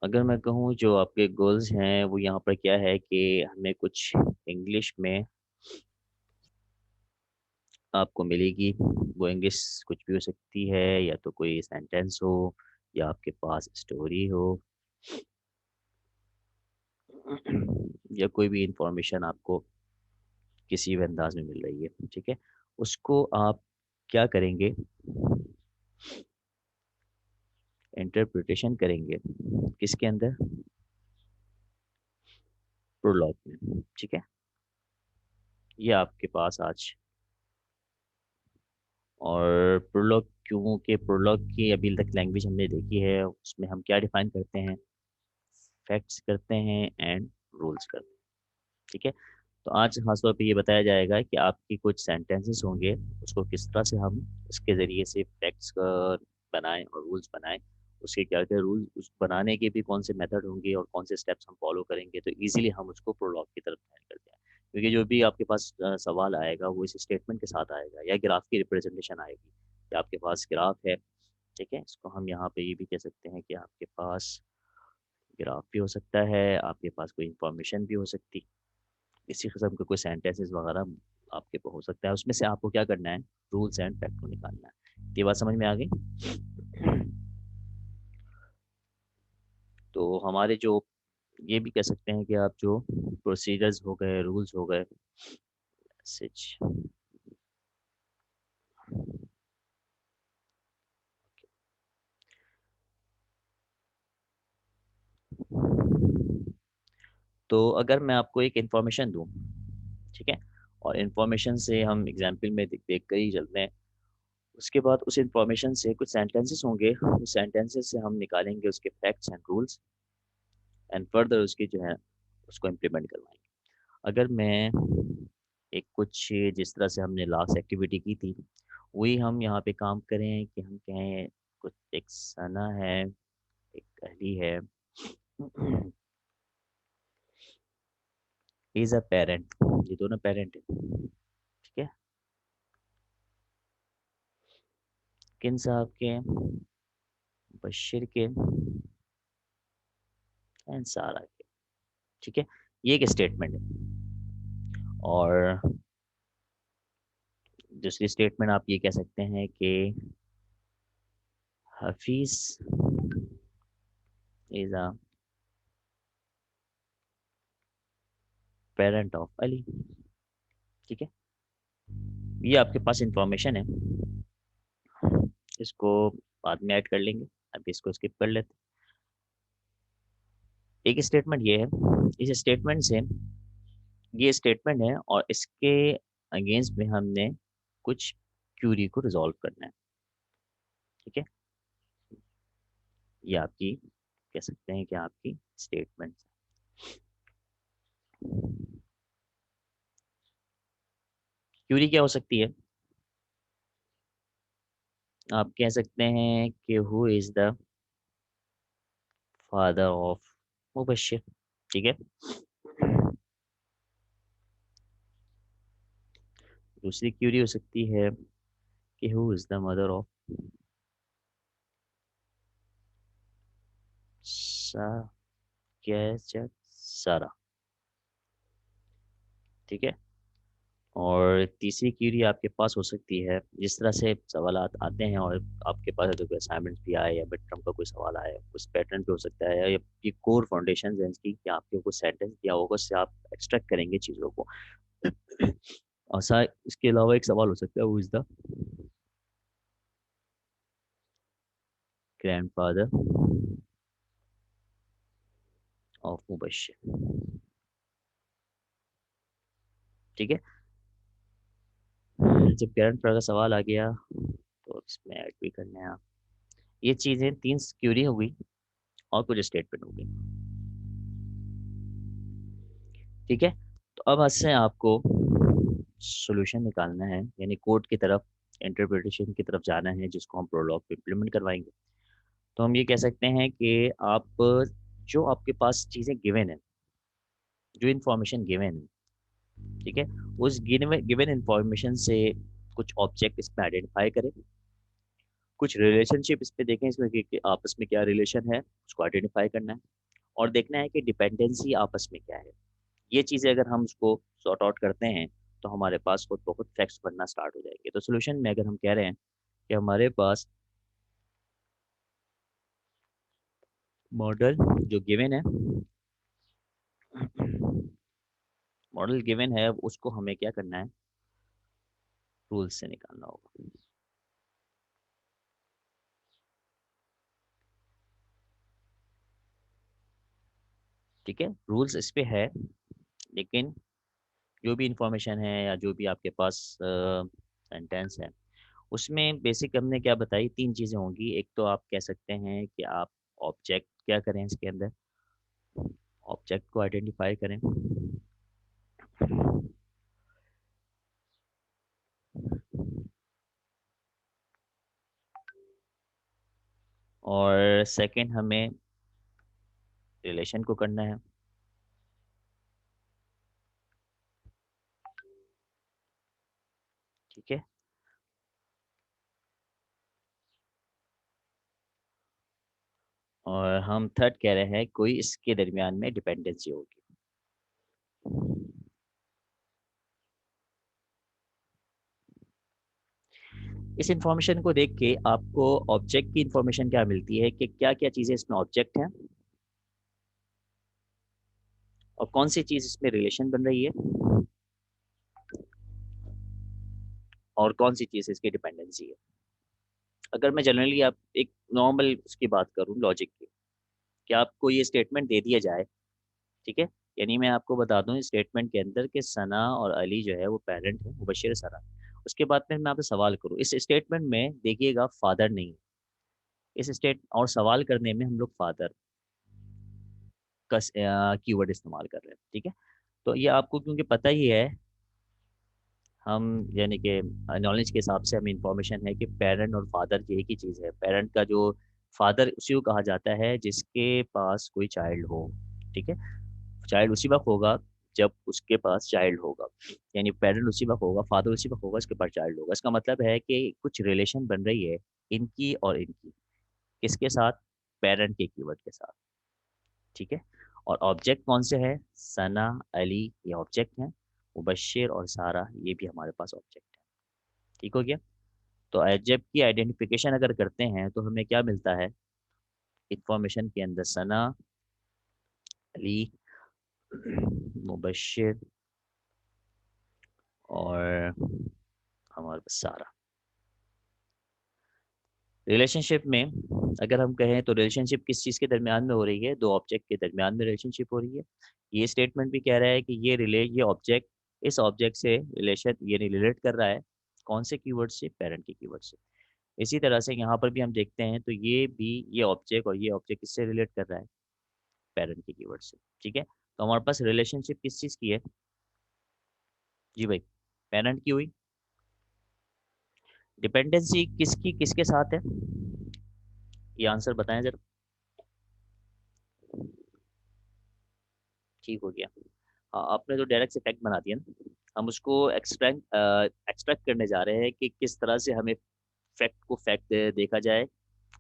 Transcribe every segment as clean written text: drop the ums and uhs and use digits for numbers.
अगर मैं कहूँ जो आपके गोल्स हैं वो यहाँ पर क्या है कि हमें कुछ इंग्लिश में आपको मिलेगी। वो इंग्लिश कुछ भी हो सकती है, या तो कोई सेंटेंस हो या आपके पास स्टोरी हो या कोई भी इंफॉर्मेशन आपको किसी भी अंदाज में मिल रही है, ठीक है? उसको आप क्या करेंगे, इंटरप्रिटेशन करेंगे किसके अंदर, प्रोलॉग में, ठीक है? ये आपके पास आज। और प्रोलॉग, क्योंकि प्रोलॉग की अभी तक लैंग्वेज हमने देखी है, उसमें हम क्या डिफाइन करते हैं, फैक्ट्स करते हैं एंड रूल्स करते हैं, ठीक है? तो आज खासतौर पे ये बताया जाएगा कि आपकी कुछ सेंटेंसेस होंगे, उसको किस तरह से हम इसके ज़रिए से फैक्ट्स बनाएं और रूल्स बनाएं। उसके क्या क्या रूल, उस बनाने के भी कौन से मेथड होंगे और कौन से स्टेप्स हम फॉलो करेंगे, तो इजीली हम उसको प्रोलॉग की तरफ ध्यान करते हैं। क्योंकि जो भी आपके पास सवाल आएगा वो इस स्टेटमेंट के साथ आएगा या ग्राफ की रिप्रेजेंटेशन आएगी कि आपके पास ग्राफ है, ठीक है? इसको हम यहाँ पे ये भी कह सकते हैं कि आपके पास ग्राफ भी हो सकता है, आपके पास कोई इंफॉर्मेशन भी हो सकती, इसी किस्म के कोई सेंटेंसेस वगैरह आपके पास हो सकता है। उसमें से आपको क्या करना है, रूल्स एंड फैक्ट को निकालना है। ये बात समझ में आ गई? तो हमारे जो, ये भी कह सकते हैं कि आप जो प्रोसीजर्स हो गए, रूल्स हो गए, सच। तो अगर मैं आपको एक इंफॉर्मेशन दूं, ठीक है, और इंफॉर्मेशन से हम एग्जाम्पल में देख कर ही चलते हैं, उसके बाद उस इंफॉर्मेशन से कुछ सेंटेंसेस होंगे, उस सेंटेंसेस से हम निकालेंगे उसके facts and rules, and further उसके जो है उसको इम्प्लीमेंट करवाएंगे। अगर मैं एक कुछ, जिस तरह से हमने लास्ट एक्टिविटी की थी, वही हम यहाँ पे काम करें कि हम कहें कुछ, एक सना है, एक अली है, इज अ पेरेंट, ये दोनों पेरेंट है, ठीक है? किन साहब के, बशीर के एंड सारा के, ठीक है? ये एक स्टेटमेंट है। और दूसरी स्टेटमेंट आप ये कह सकते हैं कि Hafeez is a parent of Ali, ठीक है? ये आपके पास इंफॉर्मेशन है, इसको बाद में ऐड कर लेंगे, अभी इसको स्किप कर लेते हैं। एक स्टेटमेंट ये है, इस स्टेटमेंट से, ये स्टेटमेंट है और इसके अगेंस्ट में हमने कुछ क्यूरी को रिजॉल्व करना है, ठीक है? ये आपकी, कह सकते हैं कि आपकी स्टेटमेंट। क्यूरी क्या हो सकती है, आप कह सकते हैं कि who is the father of Mubashir, ठीक है? दूसरी क्यूरी हो सकती है कि who is the mother of सा, क्या है, सारा, ठीक है? और तीसरी क्यूरी आपके पास हो सकती है, जिस तरह से सवाल आते हैं और आपके पास अगर कोई असाइनमेंट भी आए या मिड टर्म का कोई सवाल आए, उस पैटर्न पे हो सकता है, या ये कोर फाउंडेशन है इसकी, कि आपके कुछ सेंटेंस दिया होगा, उससे आप एक्सट्रैक्ट करेंगे चीज़ों को। और इसके अलावा एक सवाल हो सकता है, वो is the grandfather of Mubashir, ठीक है? जब ग्रैंडफादर का सवाल आ गया तो इसमें ऐड भी करना है आप। ये चीज़ें तीन क्यूरी हो गई और कुछ स्टेटमेंट हो गई, ठीक है? तो अब इससे आपको सॉल्यूशन निकालना है, यानी कोड की तरफ, इंटरप्रिटेशन की तरफ जाना है, जिसको हम प्रोलॉग पे इम्प्लीमेंट करवाएंगे। तो हम ये कह सकते हैं कि आप, जो आपके पास चीज़ें गिवन है, जो इन्फॉर्मेशन गिवन है, ठीक है, उस गिवन इन्फॉर्मेशन से कुछ ऑब्जेक्ट इसमें आइडेंटिफाई करें, कुछ रिलेशनशिप इस पे देखें, इसमें कि आपस में क्या रिलेशन है, उसको आइडेंटिफाई करना है। और देखना है कि डिपेंडेंसी आपस में क्या है। ये चीज़ें अगर हम उसको सॉर्ट आउट करते हैं तो हमारे पास खुद ब खुद फैक्ट्स बनना स्टार्ट हो जाएंगे। तो सोल्यूशन में अगर हम कह रहे हैं कि हमारे पास मॉडल जो गिवन है, मॉडल गिवन है, उसको हमें क्या करना है, रूल्स से निकालना होगा। ठीक है, रूल्स इस पे है, लेकिन जो भी इंफॉर्मेशन है या जो भी आपके पास सेंटेंस है उसमें बेसिक हमने क्या बताई, तीन चीज़ें होंगी। एक तो आप कह सकते हैं कि आप ऑब्जेक्ट क्या करें, इसके अंदर ऑब्जेक्ट को आइडेंटिफाई करें, और सेकंड हमें रिलेशन को करना है। ठीक है, और हम थर्ड कह रहे हैं कोई इसके दरमियान में डिपेंडेंसी होगी। इस इंफॉर्मेशन को देख के आपको ऑब्जेक्ट की इंफॉर्मेशन क्या मिलती है कि क्या क्या चीज़ें इसमें ऑब्जेक्ट हैं और कौन सी चीज़ इसमें रिलेशन बन रही है और कौन सी चीज़ इसकी डिपेंडेंसी है। अगर मैं जनरली आप एक नॉर्मल उसकी बात करूं लॉजिक की, कि आपको ये स्टेटमेंट दे दिया जाए, ठीक है, यानी मैं आपको बता दूं इस स्टेटमेंट के अंदर कि सना और अली जो है वो पेरेंट है, मुबशिर सना। उसके बाद में मैं आपसे सवाल करूं, इस स्टेटमेंट में देखिएगा फादर नहीं है। इस स्टेट और सवाल करने में हम लोग फादर का कीवर्ड इस्तेमाल कर रहे हैं। ठीक है, तो ये आपको क्योंकि पता ही है, हम यानी कि नॉलेज के हिसाब से हमें इंफॉर्मेशन है कि पेरेंट और फादर की एक ही चीज़ है। पेरेंट का जो फादर उसी को कहा जाता है जिसके पास कोई चाइल्ड हो। ठीक है, चाइल्ड उसी वक्त होगा जब उसके पास चाइल्ड होगा, यानी पेरेंट उसी वक्त होगा, फादर उसी वक्त होगा, उसके पास चाइल्ड होगा। इसका मतलब है कि कुछ रिलेशन बन रही है इनकी और इनकी, किसके साथ, पेरेंट के कीवर्ड के साथ। ठीक है, और ऑब्जेक्ट कौन से है, सना अली ये ऑब्जेक्ट हैं, मुबशिर और सारा ये भी हमारे पास ऑब्जेक्ट है। ठीक हो गया। तो एडजेक्ट की आइडेंटिफिकेशन अगर करते हैं तो हमें क्या मिलता है, इंफॉर्मेशन के अंदर सना, अली, मुबशिर और हमारे पास सारा। रिलेशनशिप में अगर हम कहें तो रिलेशनशिप किस चीज़ के दरमियान में हो रही है, दो ऑब्जेक्ट के दरमियान में रिलेशनशिप हो रही है। ये स्टेटमेंट भी कह रहा है कि ये ऑब्जेक्ट इस ऑब्जेक्ट से रिलेशन यानी रिलेट कर रहा है, कौन से कीवर्ड से, पेरेंट के कीवर्ड से। इसी तरह से यहाँ पर भी हम देखते हैं तो ये ऑब्जेक्ट और ये ऑब्जेक्ट किससे रिलेट कर रहा है, पेरेंट के कीवर्ड से। ठीक है, तो हमारे पास रिलेशनशिप किस चीज़ की है, जी भाई, पेरेंट की हुई। डिपेंडेंसी किसकी किसके साथ है, ये आंसर बताएं जरा। ठीक हो गया। हाँ, आपने तो डायरेक्ट से फैक्ट बना दिया ना, हम उसको एक्सट्रैक्ट करने जा रहे हैं कि किस तरह से हमें फैक्ट को फैक्ट देखा जाए।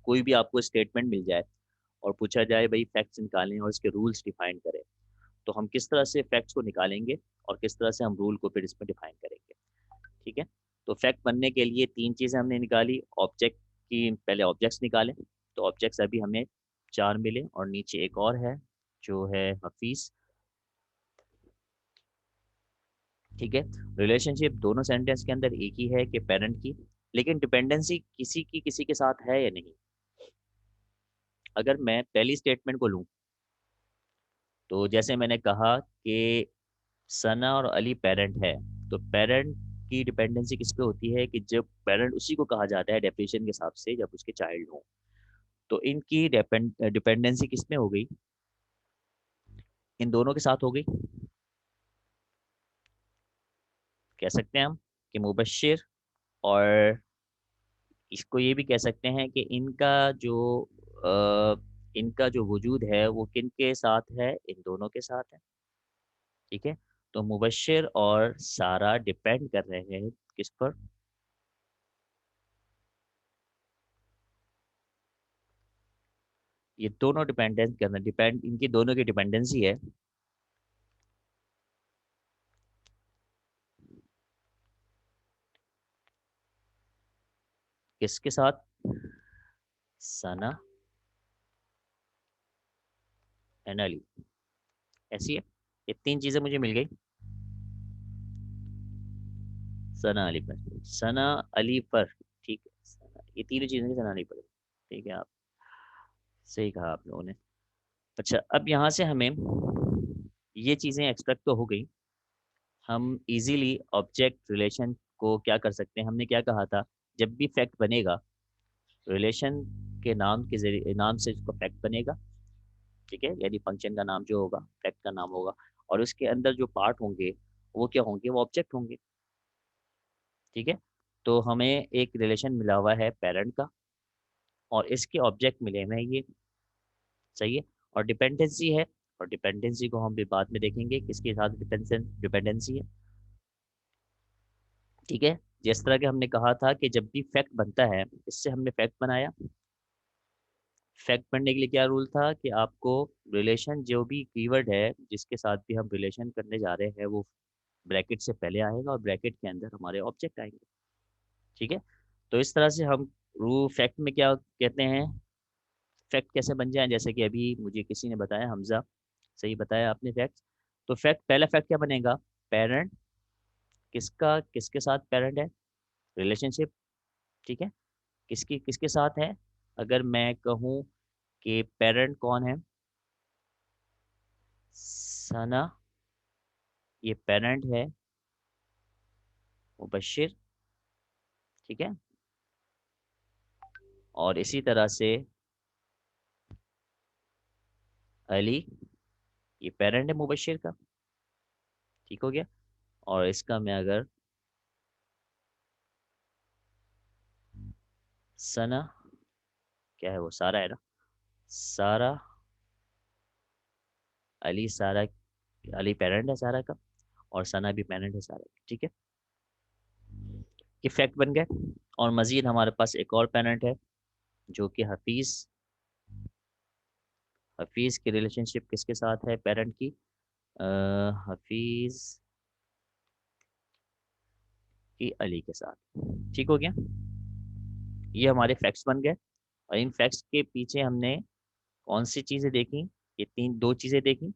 कोई भी आपको स्टेटमेंट मिल जाए और पूछा जाए भाई फैक्ट्स निकालें और इसके रूल्स डिफाइन करें, तो हम किस तरह से फैक्ट्स को निकालेंगे और किस तरह से हम रूल को फिर इसमें डिफाइन करेंगे। ठीक है, तो फैक्ट बनने के लिए तीन चीज़ें हमने निकाली। ऑब्जेक्ट की पहले ऑब्जेक्ट्स निकाले, तो ऑब्जेक्ट्स अभी हमें चार मिले और नीचे एक और है जो है हफीज। ठीक है, रिलेशनशिप दोनों सेंटेंस के अंदर एक ही है कि पेरेंट की, लेकिन डिपेंडेंसी किसी की किसी के साथ है या नहीं। अगर मैं पहली स्टेटमेंट को लूँ तो जैसे मैंने कहा कि सना और अली पेरेंट है, तो पेरेंट की डिपेंडेंसी किस पे होती है कि जब पेरेंट उसी को कहा जाता है डेफिनेशन के हिसाब से जब उसके चाइल्ड हो। तो इनकी डिपेंडेंसी किस में हो गई, इन दोनों के साथ हो गई। कह सकते हैं हम कि मुबशिर, और इसको ये भी कह सकते हैं कि इनका जो वजूद है वो किन के साथ है, इन दोनों के साथ है। ठीक है, तो मुबशिर और सारा डिपेंड कर रहे हैं किस पर, ये दोनों डिपेंडेंस करना, डिपेंड इनकी दोनों की डिपेंडेंसी है। किसके साथ? सना एंड अली। ऐसी है, ये तीन चीजें मुझे मिल गई। सना अली पर, सना अली पर, ठीक है, ये तीनों चीजें सना अली पर। ठीक है, आप सही कहा आप लोगों ने। अच्छा, अब यहाँ से हमें ये चीजें एक्सट्रैक्ट तो हो गई। हम इजीली ऑब्जेक्ट रिलेशन को क्या कर सकते हैं, हमने क्या कहा था, जब भी फैक्ट बनेगा रिलेशन के नाम के जरिए, नाम से उसका फैक्ट बनेगा। ठीक है, यानी फंक्शन का नाम जो होगा फैक्ट का नाम होगा, और उसके अंदर जो पार्ट होंगे वो क्या होंगे, वो ऑब्जेक्ट होंगे। ठीक है, तो हमें एक रिलेशन मिला हुआ है पेरेंट का, और इसके ऑब्जेक्ट मिले हुए हैं ये। सही है, और डिपेंडेंसी है, और डिपेंडेंसी को हम भी बाद में देखेंगे किसके साथ डिपेंडेंसी है। ठीक है, जिस तरह के हमने कहा था कि जब भी फैक्ट बनता है, इससे हमने फैक्ट बनाया। फैक्ट बनने के लिए क्या रूल था कि आपको रिलेशन, जो भी कीवर्ड है जिसके साथ भी हम रिलेशन करने जा रहे हैं, वो ब्रैकेट से पहले आएगा और ब्रैकेट के अंदर हमारे ऑब्जेक्ट आएंगे। ठीक है, तो इस तरह से हम रू फैक्ट में क्या कहते हैं, फैक्ट कैसे बन जाए, जैसे कि अभी मुझे किसी ने बताया, हमजा, सही बताया आपने फैक्ट। तो फैक्ट, पहला फैक्ट क्या बनेगा, पेरेंट, किसका किसके साथ पेरेंट है, रिलेशनशिप। ठीक है, किसकी किसके साथ है, अगर मैं कहूँ कि पेरेंट कौन है, सना, ये पेरेंट है मुबशिर। ठीक है, और इसी तरह से अली, ये पेरेंट है मुबशिर का। ठीक हो गया, और इसका मैं अगर सना, क्या है वो, सारा है ना, सारा, अली सारा, अली पेरेंट है सारा का, और सना भी पेरेंट है सारा का। ठीक है, ये फैक्ट बन गए। और मजीद हमारे पास एक और पेरेंट है जो कि हफीज। हफीज की रिलेशनशिप किसके साथ है पेरेंट की, हफीज की अली के साथ। ठीक हो गया, ये हमारे फैक्ट्स बन गए। और इन फैक्ट्स के पीछे हमने कौन सी चीजें देखी, ये तीन दो चीजें देखी।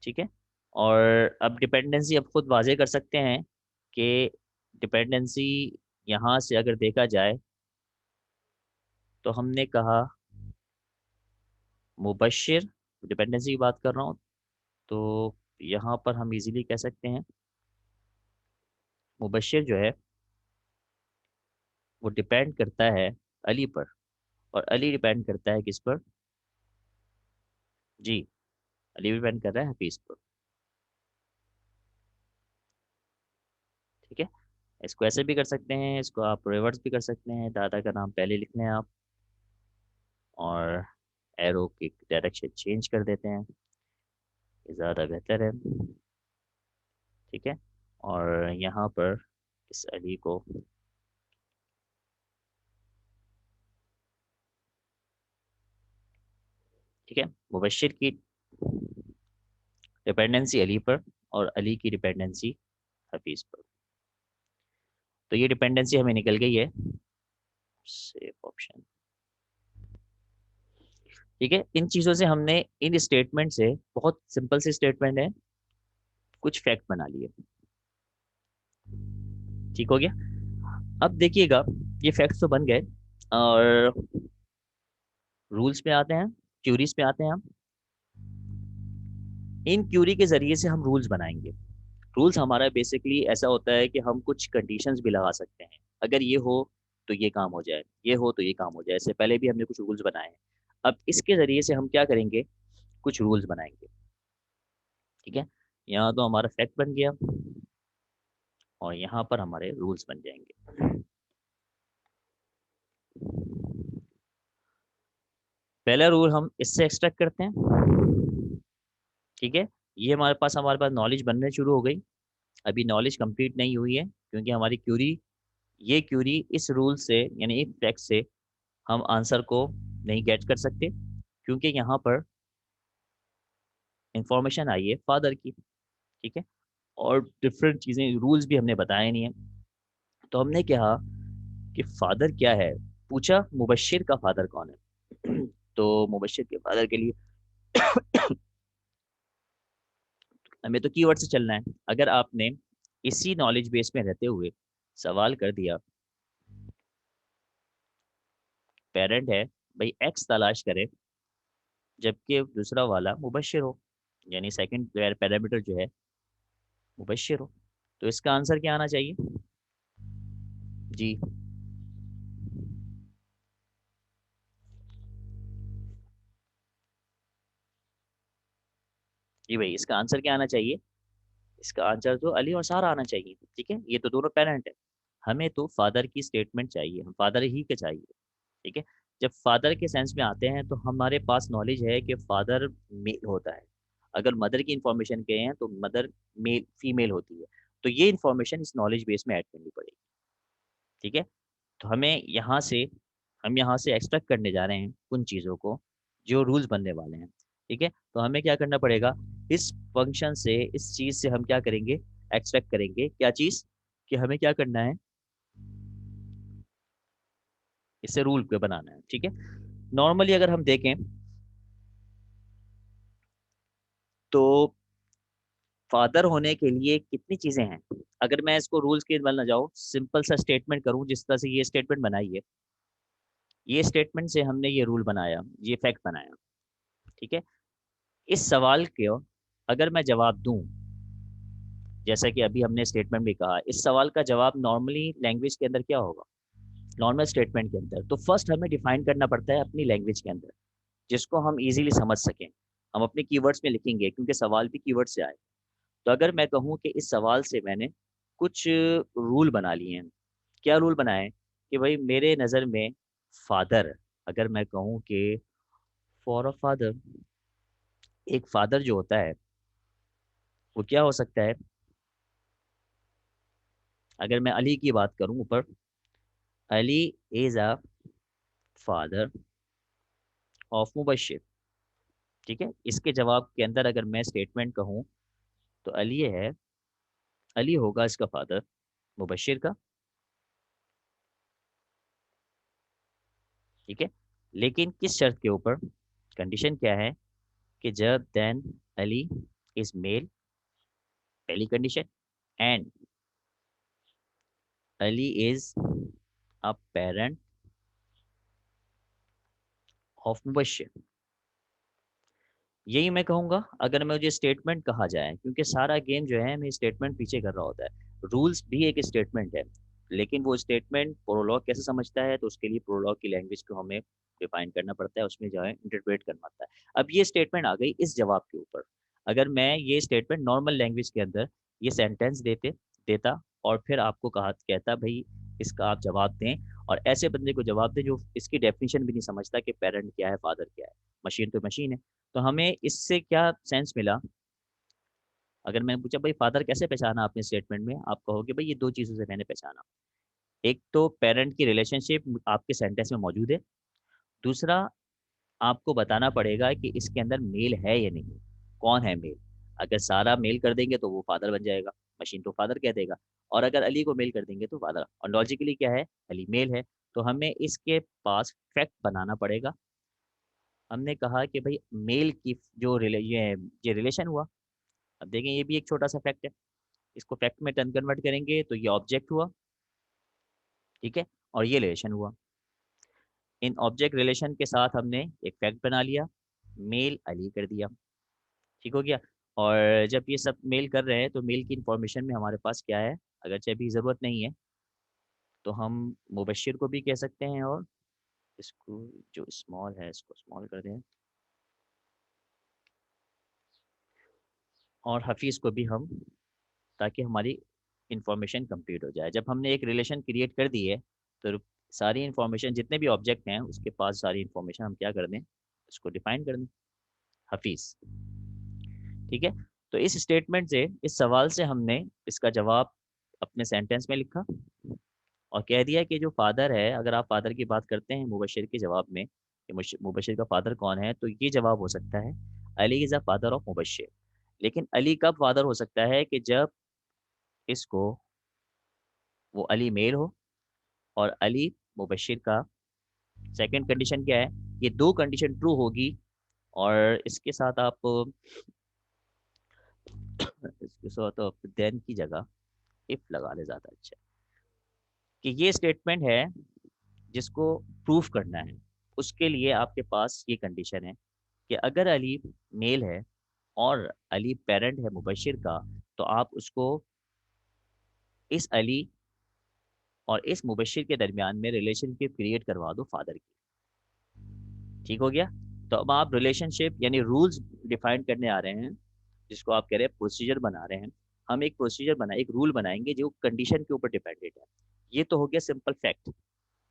ठीक है, और अब डिपेंडेंसी अब खुद वाजे कर सकते हैं कि डिपेंडेंसी यहाँ से अगर देखा जाए, तो हमने कहा मुबशिर, डिपेंडेंसी की बात कर रहा हूँ, तो यहाँ पर हम इजीली कह सकते हैं मुबशिर जो है वो डिपेंड करता है अली पर, और अली डिपेंड करता है किस पर, जी, अली डिपेंड कर रहा है हफीज पर। ठीक है, इसको ऐसे भी कर सकते हैं, इसको आप रिवर्स भी कर सकते हैं, दादा का नाम पहले लिख लें आप, और एरो की डायरेक्शन चेंज कर देते हैं, ये ज़्यादा बेहतर है। ठीक है, और यहाँ पर इस अली को, ठीक है, मुबशिर की डिपेंडेंसी अली पर, और अली की डिपेंडेंसी हफीज पर। तो ये डिपेंडेंसी हमें निकल गई है, सेफ ऑप्शन। ठीक है, इन चीज़ों से हमने, इन स्टेटमेंट से, बहुत सिंपल सी स्टेटमेंट है, कुछ फैक्ट बना लिए। ठीक हो गया, अब देखिएगा, ये फैक्ट्स तो बन गए, और रूल्स पे आते हैं, क्यूरीज पे आते हैं हम। इन क्यूरी के जरिए से हम रूल्स बनाएंगे। रूल्स हमारा बेसिकली ऐसा होता है कि हम कुछ कंडीशंस भी लगा सकते हैं, अगर ये हो तो ये काम हो जाए, ये हो तो ये काम हो जाए। इससे पहले भी हमने कुछ रूल्स बनाए हैं, अब इसके जरिए से हम क्या करेंगे, कुछ रूल्स बनाएंगे। ठीक है, यहाँ तो हमारा फैक्ट बन गया, और यहाँ पर हमारे रूल्स बन जाएंगे। पहला रूल हम इससे एक्सट्रैक्ट करते हैं। ठीक है, ये हमारे पास नॉलेज बनने शुरू हो गई। अभी नॉलेज कंप्लीट नहीं हुई है, क्योंकि हमारी क्यूरी, ये क्यूरी इस रूल से, यानी इस फैक्ट से हम आंसर को नहीं गेट कर सकते, क्योंकि यहाँ पर इंफॉर्मेशन आई है फादर की, ठीक है, और डिफरेंट चीज़ें, रूल्स भी हमने बताए नहीं है। तो हमने कहा कि फादर क्या है, पूछा मुबश्शिर का फादर कौन है। तो मुबश्शिर के फादर के लिए हमें तो कीवर्ड से चलना है। अगर आपने इसी नॉलेज बेस में रहते हुए सवाल कर दिया, पेरेंट है भाई एक्स तलाश करे, जबकि दूसरा वाला मुबश्शिर हो, यानी सेकंड पैरामीटर जो है मुबश्शिर हो, तो इसका आंसर क्या आना चाहिए जी? जी भाई, इसका आंसर क्या आना चाहिए? इसका आंसर तो अली और सारा आना चाहिए, ठीक है, ये तो दोनों पेरेंट है। हमें तो फादर की स्टेटमेंट चाहिए, हम फादर ही के चाहिए, ठीक है। जब फादर के सेंस में आते हैं तो हमारे पास नॉलेज है कि फादर मेल होता है। अगर मदर की इंफॉर्मेशन के हैं तो मदर मेल फीमेल होती है, तो ये इंफॉर्मेशन इस नॉलेज बेस में ऐड करनी पड़ेगी, ठीक है। तो हम यहाँ से एक्सट्रैक्ट करने जा रहे हैं उन चीज़ों को जो रूल्स बनने वाले हैं, ठीक है। तो हमें क्या करना पड़ेगा, इस फंक्शन से, इस चीज़ से हम क्या करेंगे, एक्सट्रैक्ट करेंगे क्या चीज़, कि हमें क्या करना है, इससे रूल पे बनाना है, ठीक है। नॉर्मली अगर हम देखें तो फादर होने के लिए कितनी चीजें हैं। अगर मैं इसको रूल्स के बल ना जाऊँ, सिंपल सा स्टेटमेंट करूं, जिस तरह से ये स्टेटमेंट बनाई है, ये स्टेटमेंट से हमने ये रूल बनाया, ये फैक्ट बनाया, ठीक है। इस सवाल को अगर मैं जवाब दूं, जैसा कि अभी हमने स्टेटमेंट में कहा, इस सवाल का जवाब नॉर्मली लैंग्वेज के अंदर क्या होगा, नॉर्मल स्टेटमेंट के अंदर, तो फर्स्ट हमें डिफाइन करना पड़ता है अपनी लैंग्वेज के अंदर, जिसको हम इजीली समझ सकें। हम अपने कीवर्ड्स में लिखेंगे, क्योंकि सवाल भी कीवर्ड से आए। तो अगर मैं कहूँ कि इस सवाल से मैंने कुछ रूल बना लिए हैं, क्या रूल बनाए, कि भाई मेरे नज़र में फादर, अगर मैं कहूँ कि फॉर अ फादर, एक फादर जो होता है वो क्या हो सकता है। अगर मैं अली की बात करूँ ऊपर, Ali is a father of Mubashir, ठीक है। इसके जवाब के अंदर अगर मैं स्टेटमेंट कहूँ तो अली है, अली होगा इसका फादर मुबश्शिर का, ठीक है। लेकिन किस शर्त के ऊपर, कंडीशन क्या है, कि जब देन अली इज मेल, पहली condition, and Ali is a parent of Mubashir. यही मैं कहूँगा अगर मुझे स्टेटमेंट कहा जाए, क्योंकि सारा गेम जो है हमें स्टेटमेंट पीछे कर रहा होता है। रूल्स भी एक स्टेटमेंट है, लेकिन वो स्टेटमेंट प्रोलॉग कैसे समझता है, तो उसके लिए प्रोलॉग की लैंग्वेज को हमें डिफाइन करना पड़ता है, उसमें जो है इंटरप्रेट करना पड़ता है। अब ये स्टेटमेंट आ गई इस जवाब के ऊपर। अगर मैं ये स्टेटमेंट नॉर्मल लैंग्वेज के अंदर ये सेंटेंस देता और फिर आपको कहा कहता भाई इसका आप जवाब दें, और ऐसे बंदे को जवाब दें जो इसकी डेफिनेशन भी नहीं समझता कि पेरेंट क्या है, फादर क्या है, मशीन तो मशीन है। तो हमें इससे क्या सेंस मिला, अगर मैंने पूछा भाई फादर कैसे पहचाना आपने स्टेटमेंट में, आप कहोगे भाई ये दो चीज़ों से मैंने पहचाना। एक तो पेरेंट की रिलेशनशिप आपके सेंटेंस में मौजूद है, दूसरा आपको बताना पड़ेगा कि इसके अंदर मेल है या नहीं, कौन है मेल। अगर सारा मेल कर देंगे तो वो फादर बन जाएगा, मशीन तो फादर कह देगा। और अगर अली को मेल कर देंगे तो फादर, और लॉजिकली क्या है, अली मेल है। तो हमें इसके पास फैक्ट बनाना पड़ेगा। हमने कहा कि भाई मेल की जो ये रिलेशन हुआ। अब देखें ये भी एक छोटा सा फैक्ट है, इसको फैक्ट में टर्न कन्वर्ट करेंगे तो ये ऑब्जेक्ट हुआ, ठीक है, और ये रिलेशन हुआ। इन ऑब्जेक्ट रिलेशन के साथ हमने एक फैक्ट बना लिया, मेल अली कर दिया, ठीक हो गया। और जब ये सब मेल कर रहे हैं तो मेल की इंफॉर्मेशन में हमारे पास क्या है, अगरचे अभी ज़रूरत नहीं है, तो हम मुबश्शिर को भी कह सकते हैं, और इसको जो स्मॉल है इसको स्मॉल कर दें, और हफीज़ को भी हम, ताकि हमारी इंफॉर्मेशन कंप्लीट हो जाए। जब हमने एक रिलेशन क्रिएट कर दी है तो सारी इंफॉर्मेशन, जितने भी ऑब्जेक्ट हैं उसके पास सारी इंफॉर्मेशन हम क्या कर दें, उसको डिफाइन कर दें, हफीज़, ठीक है। तो इस स्टेटमेंट से, इस सवाल से हमने इसका जवाब अपने सेंटेंस में लिखा, और कह दिया कि जो फादर है, अगर आप फादर की बात करते हैं मुबश्शिर के जवाब में, कि मुबशिर का फादर कौन है, तो ये जवाब हो सकता है Ali is the father of Mubashir. लेकिन अली कब फादर हो सकता है कि जब इसको वो अली मेल हो और अली मुबशिर का। सेकंड कंडीशन क्या है, ये दो कंडीशन ट्रू होगी। और इसके साथ आप इसके साथ आप देन की जगह इफ लगा ले, ज़्यादा अच्छा है। कि ये स्टेटमेंट है जिसको प्रूफ करना है, उसके लिए आपके पास ये कंडीशन है कि अगर अली मेल है और अली पेरेंट है मुबशिर का, तो आप उसको इस अली और इस मुबशिर के दरमियान में रिलेशनशिप क्रिएट करवा दो फादर की। ठीक हो गया। तो अब आप रिलेशनशिप यानी रूल्स डिफाइन करने आ रहे हैं, जिसको आप कह रहे हैं प्रोसीजर बना रहे हैं। हम एक प्रोसीजर बना एक रूल बनाएंगे जो कंडीशन के ऊपर डिपेंडेंट है। ये तो हो गया सिंपल फैक्ट,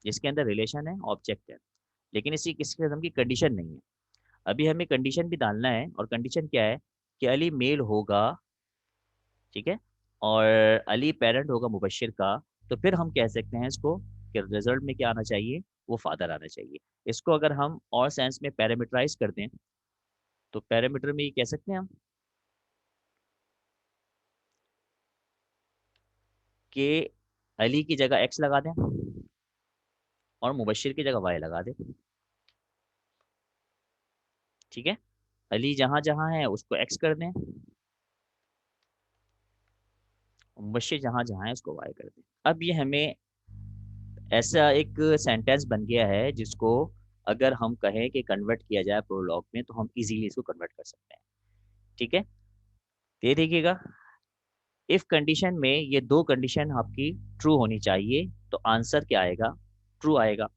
जिसके अंदर रिलेशन है, ऑब्जेक्ट है, लेकिन इसी किसी किस्म की कंडीशन नहीं है। अभी हमें कंडीशन भी डालना है, और कंडीशन क्या है कि अली मेल होगा, ठीक है, और अली पेरेंट होगा मुबशिर का। तो फिर हम कह सकते हैं इसको कि रिजल्ट में क्या आना चाहिए, वो फादर आना चाहिए। इसको अगर हम और सेंस में पैरामीटराइज कर दें, तो पैरामीटर में ये कह सकते हैं हम कि अली की जगह एक्स लगा दें और मुबशिर की जगह वाई लगा दें। ठीक है, अली जहां जहां है उसको एक्स कर दें, मुबशिर जहां जहां है उसको वाई कर दें। अब ये हमें ऐसा एक सेंटेंस बन गया है जिसको अगर हम कहें कि कन्वर्ट किया जाए प्रोलॉग में, तो हम इजीली इसको कन्वर्ट कर सकते हैं। ठीक है, तो ये देखिएगा, इफ कंडीशन में ये दो कंडीशन आपकी ट्रू होनी चाहिए, तो आंसर क्या आएगा, ट्रू आएगा।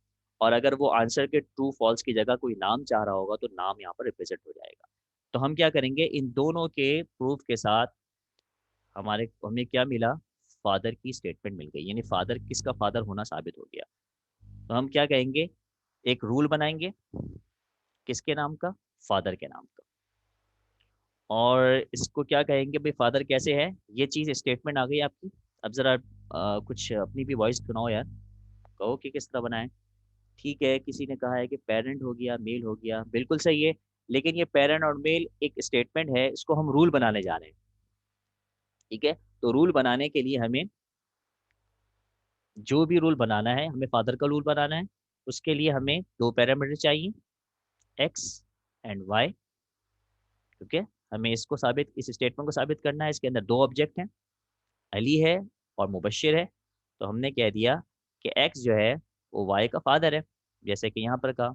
और अगर वो आंसर के ट्रू फॉल्स की जगह कोई नाम चाह रहा होगा, तो नाम यहाँ पर रिप्रेजेंट हो जाएगा। तो हम क्या करेंगे, इन दोनों के प्रूफ के साथ हमें क्या मिला, फादर की स्टेटमेंट मिल गई, यानी फादर किसका फादर होना साबित हो गया। तो हम क्या कहेंगे, एक रूल बनाएंगे, किसके नाम का, फादर के नाम का। और इसको क्या कहेंगे भाई, फादर कैसे है, ये चीज़ स्टेटमेंट आ गई आपकी। अब ज़रा कुछ अपनी भी वॉइस सुनाओ यार, कहो कि किस तरह बनाए। ठीक है, किसी ने कहा है कि पेरेंट हो गया, मेल हो गया, बिल्कुल सही है। लेकिन ये पेरेंट और मेल एक स्टेटमेंट है, इसको हम रूल बनाने जा रहे हैं। ठीक है, तो रूल बनाने के लिए हमें जो भी रूल बनाना है, हमें फादर का रूल बनाना है। उसके लिए हमें दो पैरामीटर चाहिए, एक्स एंड वाई। ठीक है, हमें इसको साबित इस स्टेटमेंट को साबित करना है। इसके अंदर दो ऑब्जेक्ट हैं, अली है और मुबशिर है। तो हमने कह दिया कि एक्स जो है वो वाई का फादर है, जैसे कि यहाँ पर कहा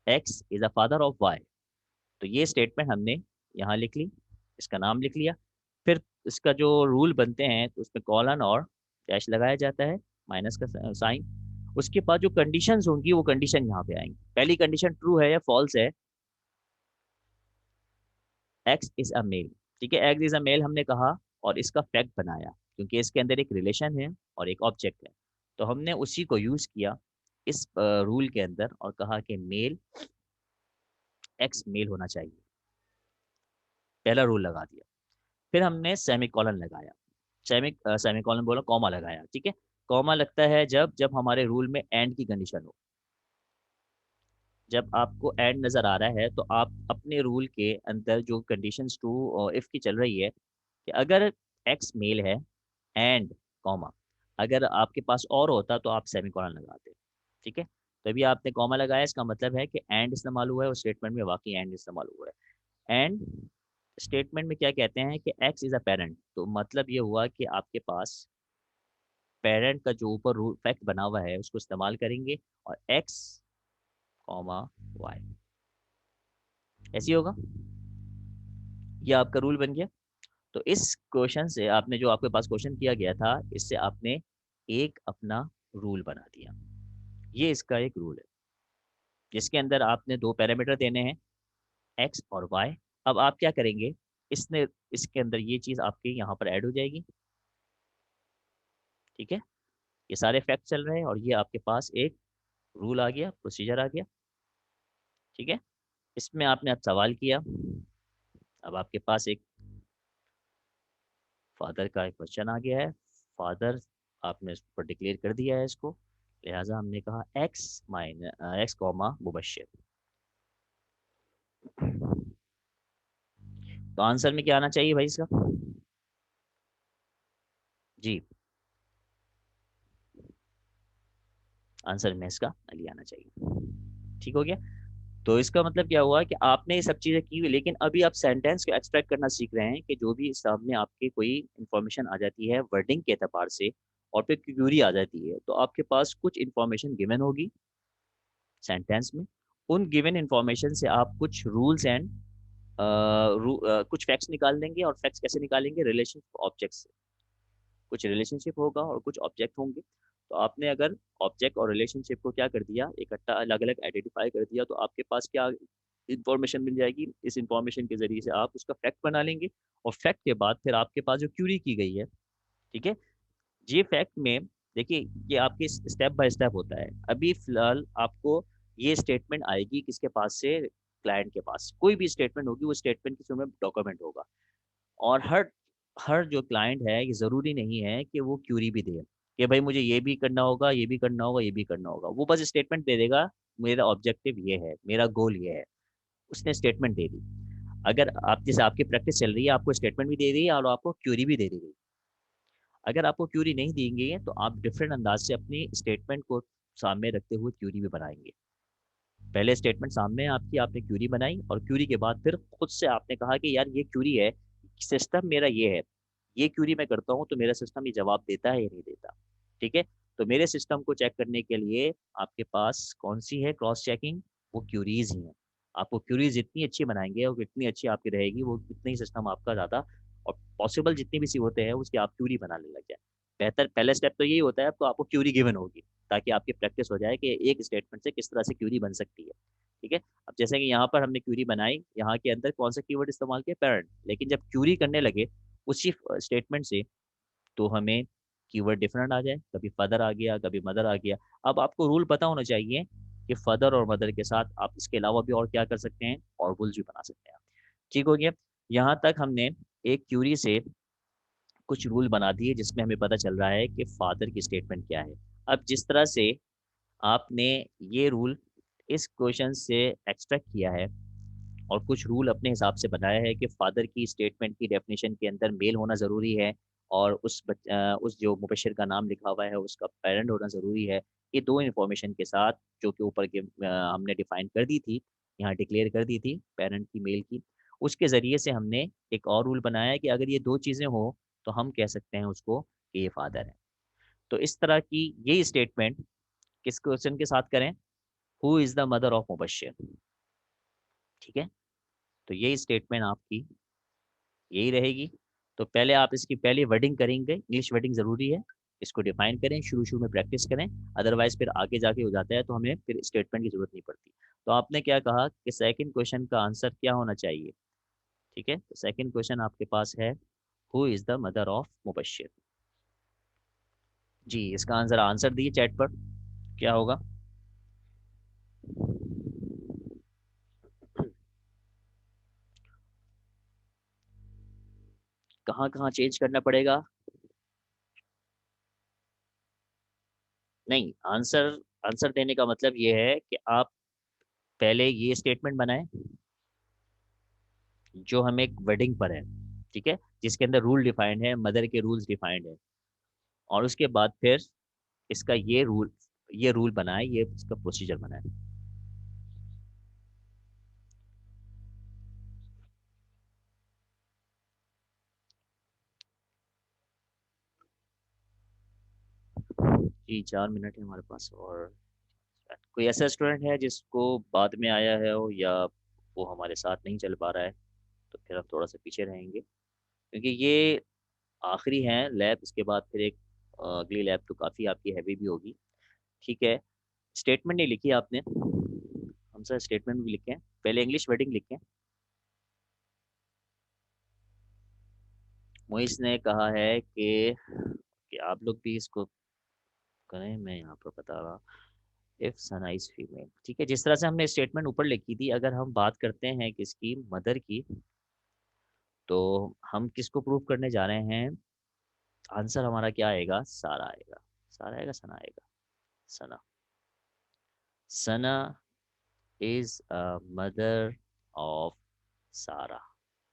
x is a father of y. तो ये स्टेटमेंट हमने यहाँ लिख ली, इसका नाम लिख लिया। फिर इसका जो रूल बनते हैं, तो उसमें कॉलन और डैश लगाया जाता है, माइनस का साइन। उसके बाद जो कंडीशंस होंगी वो कंडीशन यहाँ पे आएंगी। पहली कंडीशन ट्रू है या फॉल्स है, एक्स इज अ मेल। ठीक है, एक्स इज अ मेल हमने कहा और इसका फैक्ट बनाया, क्योंकि इसके अंदर एक रिलेशन है और एक ऑब्जेक्ट है। तो हमने उसी को यूज किया इस रूल के अंदर और कहा कि मेल एक्स मेल होना चाहिए। पहला रूल लगा दिया। फिर हमने सेमीकोलन लगाया, सेमीकोलन बोला, कॉमा लगाया। ठीक है, कॉमा लगता है जब जब हमारे रूल में एंड की कंडीशन हो। जब आपको एंड नजर आ रहा है, तो आप अपने रूल के अंदर जो कंडीशंस ट्रू और इफ की चल रही है कि अगर एक्स मेल है एंड कॉमा, अगर आपके पास और होता तो आप सेमीकोलन लगाते। ठीक है, तभी आपने कॉमा लगाया, इसका मतलब है कि एंड इस्तेमाल हुआ है, उस स्टेटमेंट में वाकई एंड इस्तेमाल हुआ है। एंड स्टेटमेंट में क्या कहते हैं कि एक्स इज अ पेरेंट, तो मतलब ये हुआ कि आपके पास पेरेंट का जो ऊपर रूल फैक्ट बना हुआ है उसको इस्तेमाल करेंगे, और एक्स कॉमा वाई ऐसी होगा। ये आपका रूल बन गया। तो इस क्वेश्चन से आपने, जो आपके पास क्वेश्चन किया गया था, इससे आपने एक अपना रूल बना दिया। ये इसका एक रूल है, जिसके अंदर आपने दो पैरामीटर देने हैं, एक्स और वाई। अब आप क्या करेंगे, इसने इसके अंदर ये चीज़ आपके यहाँ पर ऐड हो जाएगी। ठीक है, ये सारे फैक्ट चल रहे हैं और ये आपके पास एक रूल आ गया, प्रोसीजर आ गया। ठीक है, इसमें आपने अब सवाल किया। अब आपके पास एक फादर का एक क्वेश्चन आ गया है। फादर आपने इस पर डिक्लेयर कर दिया है इसको, लिहाजा हमने कहा x minus x comma Mubashshir. तो आंसर में क्या आना चाहिए भाई इसका? जी, आंसर में इसका अली आना चाहिए। ठीक हो गया। तो इसका मतलब क्या हुआ कि आपने ये सब चीजें की हुई, लेकिन अभी आप सेंटेंस को एक्सट्रैक्ट करना सीख रहे हैं कि जो भी सामने आपके कोई इंफॉर्मेशन आ जाती है वर्डिंग के एतबार से और फिर क्यूरी आ जाती है, तो आपके पास कुछ इंफॉर्मेशन गिवन होगी सेंटेंस में। उन गिवन इंफॉर्मेशन से आप कुछ रूल्स एंड कुछ फैक्ट्स निकाल देंगे। और फैक्ट्स कैसे निकालेंगे? रिलेशन ऑब्जेक्ट से। कुछ रिलेशनशिप होगा और कुछ ऑब्जेक्ट होंगे। तो आपने अगर ऑब्जेक्ट और रिलेशनशिप को क्या कर दिया, इकट्ठा अलग अलग आइडेंटिफाई कर दिया, तो आपके पास क्या इंफॉर्मेशन मिल जाएगी। इस इंफॉर्मेशन के जरिए से आप उसका फैक्ट बना लेंगे। और फैक्ट के बाद फिर आपके पास जो क्यूरी की गई है, ठीक है, ये फैक्ट में देखिए, ये आपके स्टेप बाय स्टेप होता है। अभी फिलहाल आपको ये स्टेटमेंट आएगी किसके पास से? क्लाइंट के पास। कोई भी स्टेटमेंट होगी, वो स्टेटमेंट किसी में डॉक्यूमेंट होगा। और हर हर जो क्लाइंट है, ये ज़रूरी नहीं है कि वो क्यूरी भी दे कि भाई मुझे ये भी करना होगा, ये भी करना होगा, ये भी करना होगा। वो बस स्टेटमेंट दे देगा, मेरा ऑब्जेक्टिव ये है, मेरा गोल ये है। उसने स्टेटमेंट दे दी। अगर आप जैसे आपकी प्रैक्टिस चल रही है, आपको स्टेटमेंट भी दे दी है और आपको क्यूरी भी दे दी गई। अगर आपको क्यूरी नहीं दी गई है, तो आप डिफरेंट अंदाज से अपनी स्टेटमेंट को सामने रखते हुए क्यूरी भी बनाएंगे। पहले स्टेटमेंट सामने है आपकी, आपने क्यूरी बनाई, और क्यूरी के बाद फिर खुद से आपने कहा कि यार ये क्यूरी है, सिस्टम मेरा ये है, ये क्यूरी मैं करता हूँ तो मेरा सिस्टम ये जवाब देता है या नहीं देता। ठीक है। तो मेरे सिस्टम को चेक करने के लिए आपके पास कौन सी है क्रॉस चेकिंग? वो क्यूरीज ही है। आपको क्यूरीज जितनी अच्छी बनाएंगे और जितनी अच्छी आपकी रहेगी, वो उतनी ही सिस्टम आपका ज़्यादा, और पॉसिबल जितनी भी सी होते हैं उसकी आप क्यूरी बनाने लग जाए। बेहतर पहला स्टेप तो यही होता है, आपको आपको क्यूरी गिवन होगी, ताकि आपकी प्रैक्टिस हो जाए कि एक स्टेटमेंट से किस तरह से क्यूरी बन सकती है। ठीक है। अब जैसे कि यहाँ पर हमने क्यूरी बनाई, यहाँ के अंदर कौन सा कीवर्ड इस्तेमाल किया? पेरेंट। लेकिन जब क्यूरी करने लगे उसी स्टेटमेंट से, तो हमें कीवर्ड डिफरेंट आ जाए, कभी फादर आ गया, कभी मदर आ गया। अब आपको रूल पता होना चाहिए कि फादर और मदर के साथ आप इसके अलावा भी और क्या कर सकते हैं, और रूल्स भी बना सकते हैं। ठीक हो गया। यहाँ तक हमने एक क्यूरी से कुछ रूल बना दिए, जिसमें हमें पता चल रहा है कि फादर की स्टेटमेंट क्या है। अब जिस तरह से आपने ये रूल इस क्वेश्चन से एक्सट्रैक्ट किया है और कुछ रूल अपने हिसाब से बनाया है कि फादर की स्टेटमेंट की डेफिनेशन के अंदर मेल होना ज़रूरी है, और उस जो मुबशर का नाम लिखा हुआ है उसका पेरेंट होना ज़रूरी है। ये दो इन्फॉर्मेशन के साथ, जो कि ऊपर के हमने डिफाइन कर दी थी, यहाँ डिक्लेयर कर दी थी पेरेंट की, मेल की, उसके ज़रिए से हमने एक और रूल बनाया है कि अगर ये दो चीज़ें हो, तो हम कह सकते हैं उसको कि ये फादर है। तो इस तरह की ये स्टेटमेंट किस क्वेश्चन के साथ करें? Who is the mother of Mubashar. ठीक है। तो ये स्टेटमेंट आपकी यही रहेगी। तो पहले आप इसकी पहली वर्डिंग करेंगे, इंग्लिश वर्डिंग ज़रूरी है, इसको डिफाइन करें, शुरू शुरू में प्रैक्टिस करें। अदरवाइज फिर आगे जाके हो जाता है, तो हमें फिर स्टेटमेंट की ज़रूरत नहीं पड़ती। तो आपने क्या कहा कि सेकंड क्वेश्चन का आंसर क्या होना चाहिए? ठीक है। तो सेकंड क्वेश्चन आपके पास है, who is the mother of Mubashir. जी, इसका आंसर आंसर दिए चैट पर, क्या होगा? कहाँ कहाँ चेंज करना पड़ेगा? नहीं, आंसर आंसर देने का मतलब ये है कि आप पहले ये स्टेटमेंट बनाएं जो हमें वर्डिंग पर है, ठीक है, जिसके अंदर रूल डिफाइंड है, मदर के रूल्स डिफाइंड है। और उसके बाद फिर इसका ये रूल बनाए, ये इसका प्रोसीजर बनाए। जी, 4 मिनट है हमारे पास। और कोई ऐसा स्टूडेंट है जिसको बाद में आया है हो, या वो हमारे साथ नहीं चल पा रहा है, तो फिर हम थोड़ा सा पीछे रहेंगे, क्योंकि ये आखिरी है लैब। इसके बाद फिर एक अगली लैब तो काफ़ी आपकी हैवी भी होगी। ठीक है। स्टेटमेंट नहीं लिखी आपने? हम सर स्टेटमेंट भी लिखें, पहले इंग्लिश वर्डिंग लिखें। मोइस ने कहा है कि आप लोग भी इसको करें, मैं यहाँ पर बता रहा। इफ सना इज फीमेल, ठीक है, जिस तरह से हमने स्टेटमेंट ऊपर लिखी थी, अगर हम बात करते हैं किसकी, मदर की, तो हम किसको प्रूव करने जा रहे हैं? आंसर हमारा क्या आएगा? सारा आएगा। सारा आएगा, सना आएगा। सना। सना इज अ मदर ऑफ सारा।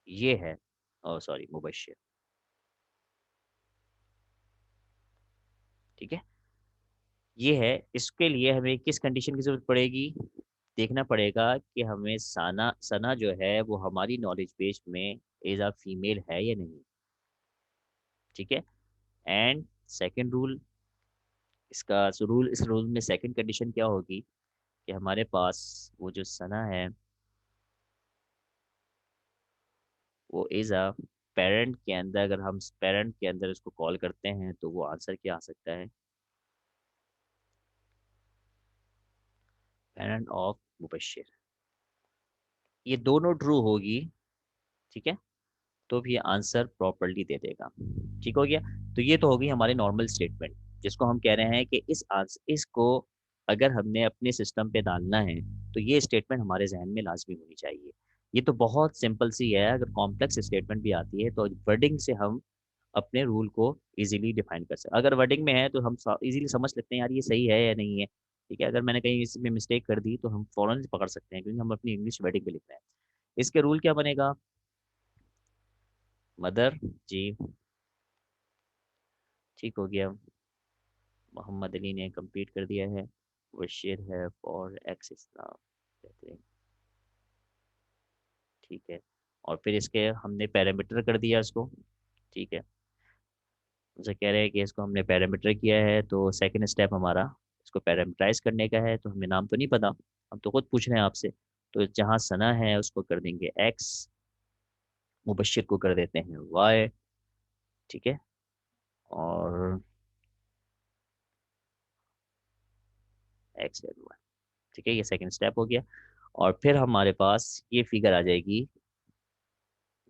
ये है, ओ सॉरी, मुबश्शिर। ठीक है, ये है। इसके लिए हमें किस कंडीशन की जरूरत पड़ेगी? देखना पड़ेगा कि हमें सना सना जो है वो हमारी नॉलेज बेस में एज अ फीमेल है या नहीं। ठीक है। एंड सेकंड रूल, इसका रूल, इस रूल में सेकंड कंडीशन क्या होगी कि हमारे पास वो जो सना है वो इज अ पेरेंट के अंदर, अगर हम पेरेंट के अंदर उसको कॉल करते हैं तो वो आंसर क्या आ सकता है? Parent of Mubashir. ये दोनों ट्रू होगी, ठीक है, तो भी आंसर प्रॉपरली दे देगा। ठीक हो गया। तो ये तो होगी हमारी नॉर्मल स्टेटमेंट, जिसको हम कह रहे हैं कि इस आंसर, इसको अगर हमने अपने सिस्टम पे डालना है तो ये स्टेटमेंट हमारे जहन में लाजमी होनी चाहिए। ये तो बहुत सिंपल सी है। अगर कॉम्प्लेक्स स्टेटमेंट भी आती है तो वर्डिंग से हम अपने रूल को इजीली डिफाइन कर सकते हैं। अगर वर्डिंग में है तो हम इजीली समझ लेते हैं यार ये सही है या नहीं है। ठीक है, अगर मैंने कहीं इसमें मिस्टेक कर दी तो हम फौरन पकड़ सकते हैं, क्योंकि हम अपनी इंग्लिश वर्डिंग पे लिख रहे हैं। इसके रूल क्या बनेगा? मदर जी, ठीक हो गया। मोहम्मद अली ने कंप्लीट कर दिया है। बशीर है फॉर एक्स इस्लाम, बेहतरीन। ठीक है, और फिर इसके हमने पैरामीटर कर दिया इसको। ठीक है, उनसे कह रहे हैं कि इसको हमने पैरामीटर किया है, तो सेकंड स्टेप हमारा इसको पैरामीटराइज करने का है। तो हमें नाम तो नहीं पता, हम तो खुद पूछ रहे हैं आपसे। तो जहाँ सना है उसको कर देंगे एक्स, मुबशिर को कर देते हैं वाई। ठीक है, और एक्स एंड वाई। ठीक है, ये सेकंड स्टेप हो गया। और फिर हमारे पास ये फिगर आ जाएगी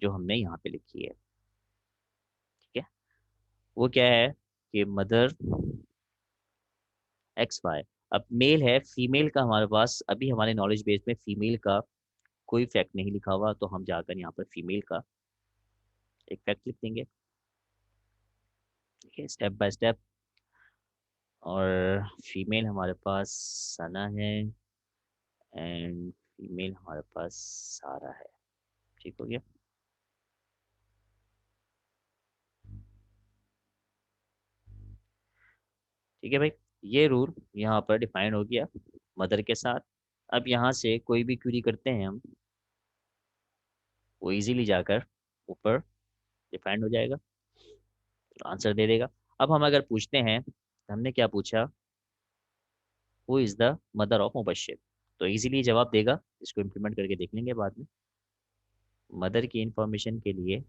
जो हमने यहाँ पे लिखी है। ठीक है, वो क्या है कि मदर एक्स वाई। अब मेल है, फीमेल का हमारे पास अभी हमारे नॉलेज बेस में फीमेल का कोई फैक्ट नहीं लिखा हुआ, तो हम जाकर यहाँ पर फीमेल का एक फैक्ट लिख देंगे। ठीक है, स्टेप बाय स्टेप। और फीमेल हमारे पास सना है, एंड फीमेल हमारे पास सारा है। ठीक हो गया। ठीक है भाई, ये रूल यहाँ पर डिफाइन हो गया मदर के साथ। अब यहाँ से कोई भी क्वेरी करते हैं हम, वो इजीली जाकर ऊपर डिफाइंड हो जाएगा, आंसर दे देगा। अब हम अगर पूछते हैं, हमने क्या पूछा, who is the mother of Mubashir, तो इजीली जवाब देगा। इसको इम्प्लीमेंट करके देख लेंगे बाद में। मदर की इंफॉर्मेशन के लिए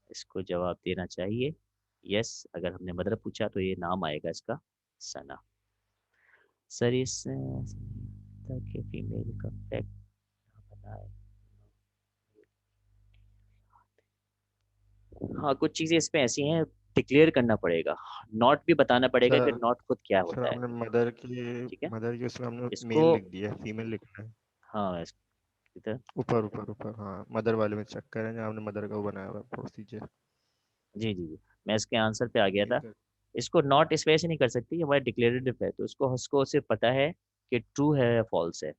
इसको जवाब देना चाहिए यस। अगर हमने मदर पूछा तो ये नाम आएगा इसका सना। सर इस ताकि फीमेल का फैक्ट बनाए। हाँ, कुछ चीज़ें इसमें ऐसी हैं, डिक्लेयर करना पड़ेगा, नॉट भी बताना पड़ेगा कि सर नॉट खुद क्या सर होता है। हमने ठीक है, मदर की उसमें हमने इसको, मेल लिख दिया है, फीमेल लिखना है। हाँ इधर, ऊपर ऊपर ऊपर, हाँ मदर वाले में चेक करें जहाँ हमने मदर का वो बनाया हुआ है प्रोसीजर। जी जी जी, मैं इसके आंसर पे आ गया ये था। कर। इसको नॉट इस वजह से नहीं कर सकती, हमारे डिक्लेरेटिव है, तो उसको उसको सिर्फ पता है कि ट्रू है या फॉल्स है।